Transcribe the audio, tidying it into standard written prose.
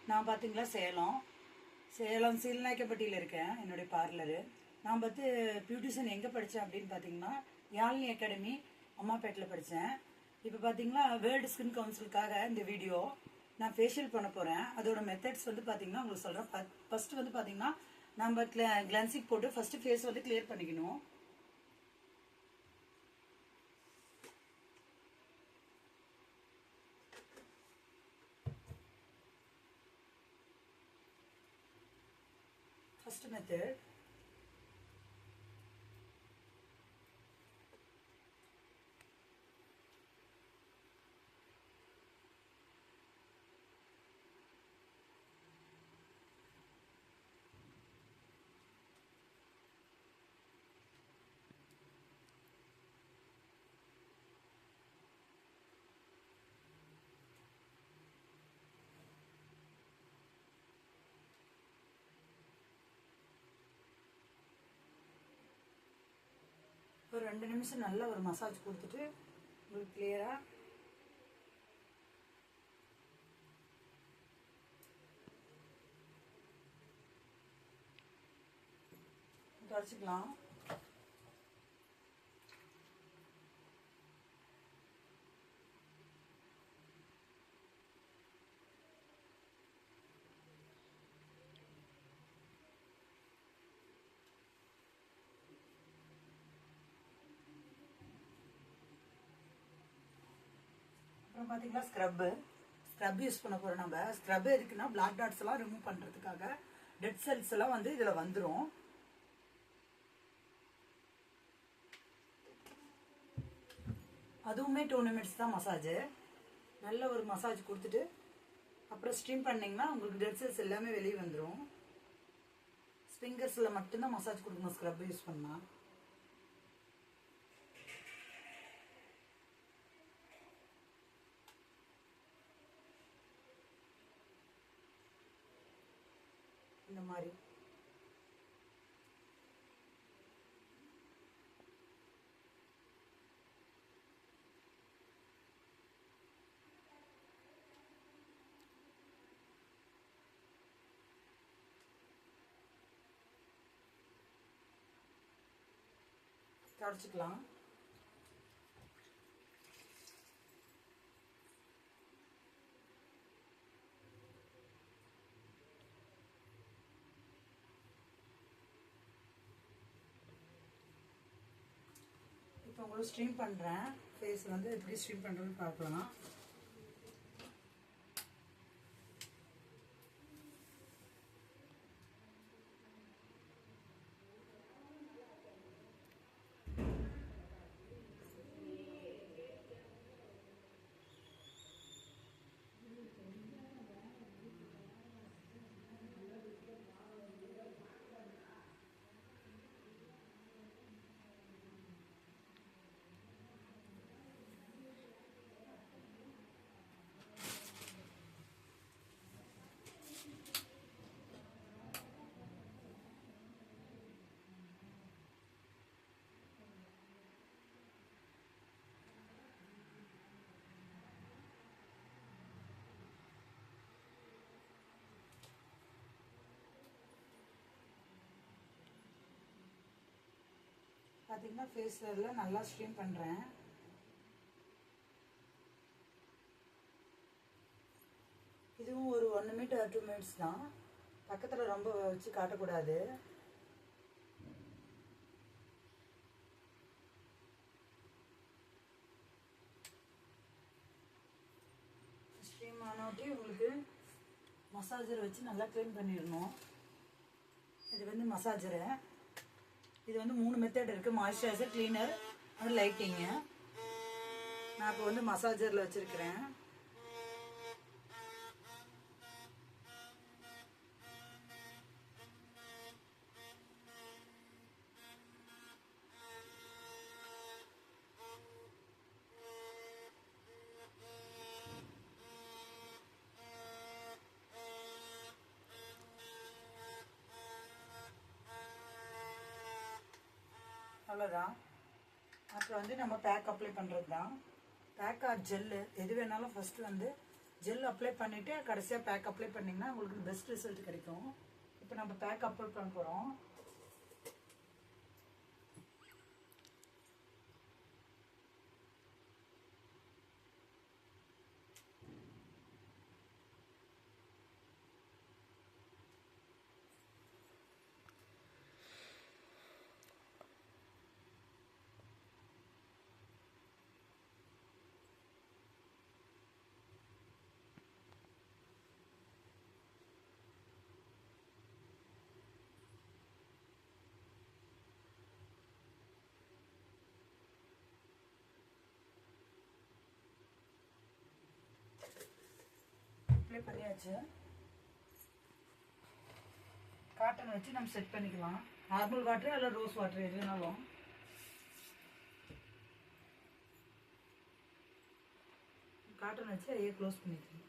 நான் பார்த்தீங்களா சேலம் சீல்நாயக்கப்பட்டியில் இருக்கேன். என்னுடைய பார்லரு. நான் பியூட்டிஷியன் எங்கே படித்தேன் அப்படின்னு பார்த்தீங்கன்னா, யாழினி அகாடமி அம்மாப்பேட்டில் படித்தேன். இப்போ பார்த்தீங்கன்னா வேர்ல்டு ஸ்கின் கவுன்சிலுக்காக இந்த வீடியோ நான் ஃபேஷியல் பண்ண போகிறேன். அதோட மெத்தட்ஸ் பார்த்தீங்கன்னா உங்களுக்கு சொல்கிறேன். ஃபஸ்ட்டு பார்த்தீங்கன்னா நம்ம கிளன்சிக் போட்டு ஃபஸ்ட்டு ஃபேஸ் கிளியர் பண்ணிக்கணும். First method, ஒரு 2 நிமிஷம் நல்லா ஒரு மசாஜ் கொடுத்துட்டு உங்களுக்கு கிளியரா தொடச்சிக்கலாம். அப்புறம் பார்த்தீங்கன்னா ஸ்க்ரப் யூஸ் பண்ண போகிறோம். நம்ம ஸ்க்ரப் எதுக்குன்னா பிளாக் டாட்ஸ் எல்லாம் ரிமூவ் பண்ணுறதுக்காக. டெட் செல்ஸ் எல்லாம் இதில் வந்துடும். அதுவுமே 2 நிமிட்ஸ் தான் மசாஜ். நல்ல ஒரு மசாஜ் கொடுத்துட்டு அப்புறம் ஸ்டீம் பண்ணிங்கன்னா உங்களுக்கு டெட் செல்ஸ் எல்லாமே வெளியே வந்துடும். ஃபிங்கர்ஸில் மட்டும்தான் மசாஜ் கொடுக்கணும் ஸ்க்ரப் யூஸ் பண்ணால். இந்த மாதிரி தொடச்சிக்கலாம். இப்போ உங்களுக்கு ஸ்ட்ரீம் பண்ணுறேன். ஃபேஸ் எப்படி ஸ்ட்ரீம் பண்ணுறதுன்னு பார்க்கலாம். பார்த்தீங்கன்னா ஃபேஸில் நல்லா ஸ்ட்ரீம் பண்ணுறேன். இதுவும் ஒரு 1 மினிட் 2 மினிட்ஸ் தான். பக்கத்தில் ரொம்ப வச்சு காட்டக்கூடாது. ஸ்ட்ரீம் ஆனோட்டி உங்களுக்கு மசாஜர் வச்சு நல்லா க்ளீன் பண்ணிடணும். இது மசாஜரு. இது 3 மெத்தட் இருக்குது. மாய்ஸ்சரைசர், கிளீனர், அது லைட்டிங்கு. நான் இப்போ மசாஜரில் வச்சுருக்கிறேன். அவ்வளோதான். அப்புறம் நம்ம பேக் அப்ளை பண்ணுறது தான். பேக் ஆர் ஜெல்லு எது வேணாலும் ஃபஸ்ட்டு ஜெல் அப்ளை பண்ணிவிட்டு கடைசியாக பேக் அப்ளை பண்ணிங்கன்னா உங்களுக்கு பெஸ்ட் ரிசல்ட் கிடைக்கும். இப்போ நம்ம பேக் அப்ளை பண்ண போகிறோம். அப்ளை பண்ணியாச்சு. காட்டன் வச்சு நம்ம செட் பண்ணிக்கலாம். நார்மல் வாட்டர் அல்ல ரோஸ் வாட்டர் எதுனாலும். காட்டன் வச்சு அதையே க்ளோஸ் பண்ணிக்கலாம்.